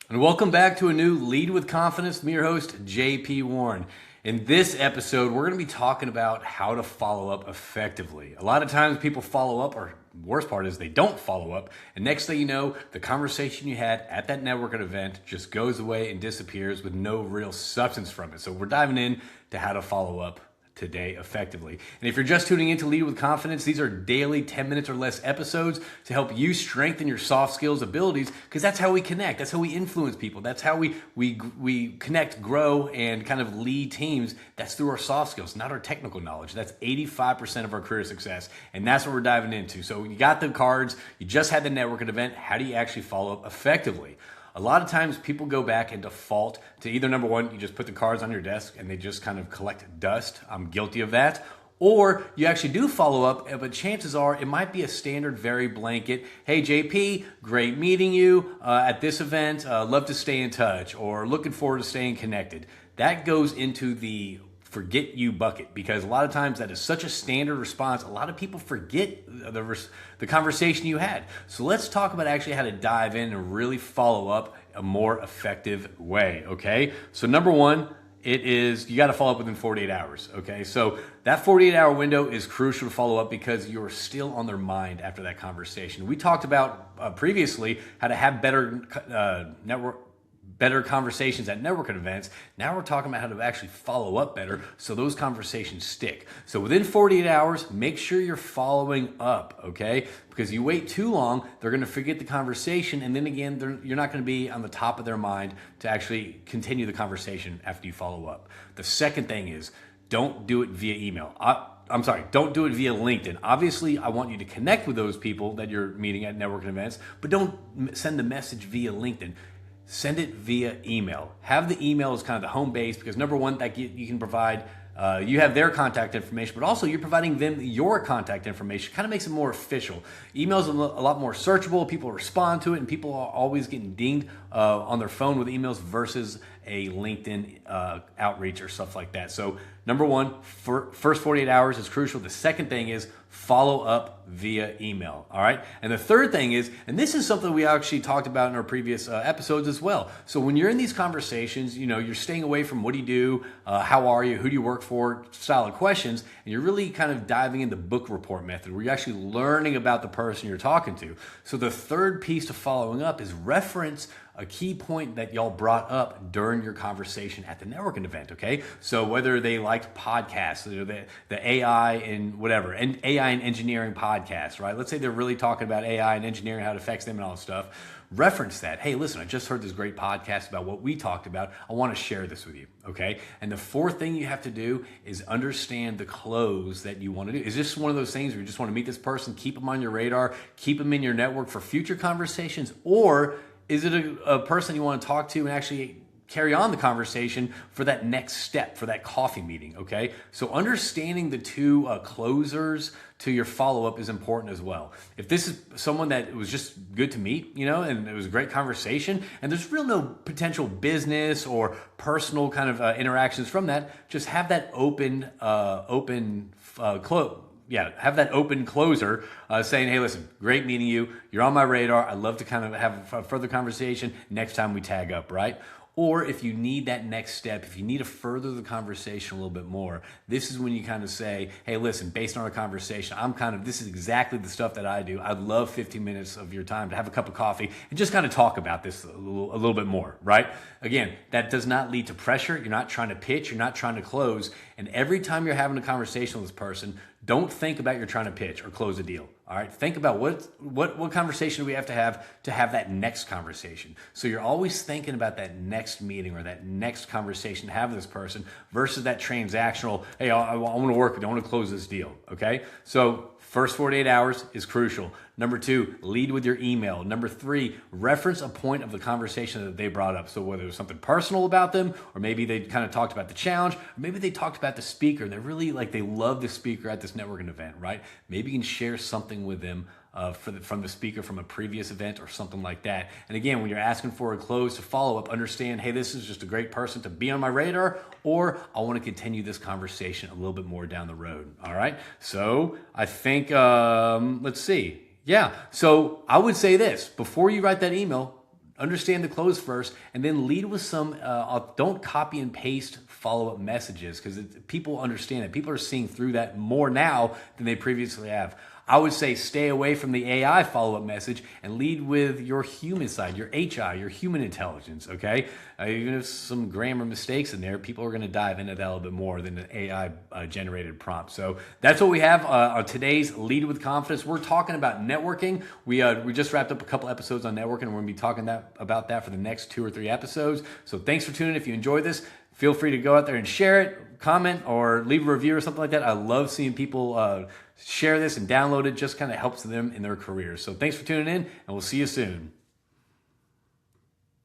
And welcome back to a new Lead with Confidence. I'm your host, JP Warren. In this episode, we're going to be talking about how to follow up effectively. A lot of times people follow up, or worst part is they don't follow up. And next thing you know, the conversation you had at that networking event just goes away and disappears with no real substance from it. So we're diving in to how to follow up today effectively. And if you're just tuning in to Lead with Confidence, these are daily 10 minutes or less episodes to help you strengthen your soft skills abilities, because that's how we connect. That's how we influence people. That's how we connect, grow, and kind of lead teams. That's through our soft skills, not our technical knowledge. That's 85% of our career success. And that's what we're diving into. So you got the cards, you just had the networking event. How do you actually follow up effectively? A lot of times people go back and default to either number one, you just put the cards on your desk and they just kind of collect dust. I'm guilty of that. Or you actually do follow up, but chances are it might be a standard, very blanket. Hey, JP, great meeting you at this event. Love to stay in touch, or looking forward to staying connected. That goes into the forget you bucket, because a lot of times that is such a standard response. A lot of people forget the conversation you had. So let's talk about actually how to dive in and really follow up a more effective way. Okay. So number one, you got to follow up within 48 hours. Okay. So that 48-hour window is crucial to follow up, because you're still on their mind after that conversation. We talked about previously how to have better conversations at networking events. Now we're talking about how to actually follow up better so those conversations stick. So within 48 hours, make sure you're following up, okay? Because you wait too long, they're going to forget the conversation, and then again, you're not going to be on the top of their mind to actually continue the conversation after you follow up. The second thing is, don't do it via email. Don't do it via LinkedIn. Obviously, I want you to connect with those people that you're meeting at networking events, but don't send the message via LinkedIn. Send it via email. Have the email as kind of the home base, because number one, that you can provide, you have their contact information, but also you're providing them your contact information. Kind of makes it more official. Email's a lot more searchable. People respond to it, and people are always getting dinged on their phone with emails versus a LinkedIn outreach or stuff like that. So number one, first 48 hours is crucial. The second thing is follow up via email. All right. And the third thing is, and this is something we actually talked about in our previous episodes as well. So when you're in these conversations, you're staying away from what do you do, how are you, who do you work for, style of questions, and you're really kind of diving into book report method, where you're actually learning about the person you're talking to. So the third piece to following up is reference a key point that y'all brought up during your conversation at the networking event, okay? So whether they liked podcasts, or the AI and whatever, and AI and engineering podcast, right? Let's say they're really talking about AI and engineering, how it affects them and all this stuff. Reference that. Hey, listen, I just heard this great podcast about what we talked about. I want to share this with you, okay? And the fourth thing you have to do is understand the close that you want to do. Is this one of those things where you just want to meet this person, keep them on your radar, keep them in your network for future conversations, or is it a person you want to talk to and actually carry on the conversation for that next step, for that coffee meeting, okay? So understanding the two closers to your follow-up is important as well. If this is someone that was just good to meet, and it was a great conversation, and there's real no potential business or personal kind of interactions from that, just have that have that open closer saying, hey, listen, great meeting you. You're on my radar. I'd love to kind of have a further conversation next time we tag up, right? Or if you need that next step, if you need to further the conversation a little bit more, this is when you kind of say, hey, listen, based on our conversation, this is exactly the stuff that I do. I'd love 15 minutes of your time to have a cup of coffee and just kind of talk about this a little bit more, right? Again, that does not lead to pressure. You're not trying to pitch. You're not trying to close. And every time you're having a conversation with this person, don't think about you're trying to pitch or close a deal. All right. Think about what conversation do we have to have that next conversation. So you're always thinking about that next meeting or that next conversation to have with this person versus that transactional, hey, I want to work with you. I want to close this deal. Okay. So first 48 hours is crucial. Number two, lead with your email. Number three, reference a point of the conversation that they brought up. So whether it was something personal about them, or maybe they kind of talked about the challenge, or maybe they talked about the speaker. They're really they love the speaker at this networking event, right? Maybe you can share something with them from the speaker from a previous event or something like that. And again, when you're asking for a close to follow up, understand, hey, this is just a great person to be on my radar, or I want to continue this conversation a little bit more down the road. All right. So I think, let's see. Yeah. So I would say this before you write that email, understand the close first, and then lead with some, don't copy and paste follow-up messages, because people understand it. People are seeing through that more now than they previously have. I would say stay away from the AI follow-up message and lead with your human side, your HI, your human intelligence, okay? Even if some grammar mistakes in there, people are gonna dive into that a little bit more than an AI generated prompt. So that's what we have on today's Lead with Confidence. We're talking about networking. We just wrapped up a couple episodes on networking, and we're gonna be talking about that for the next 2 or 3 episodes. So thanks for tuning in. If you enjoyed this, feel free to go out there and share it, comment, or leave a review or something like that. I love seeing people share this and download it. Just kind of helps them in their careers. So thanks for tuning in, and we'll see you soon.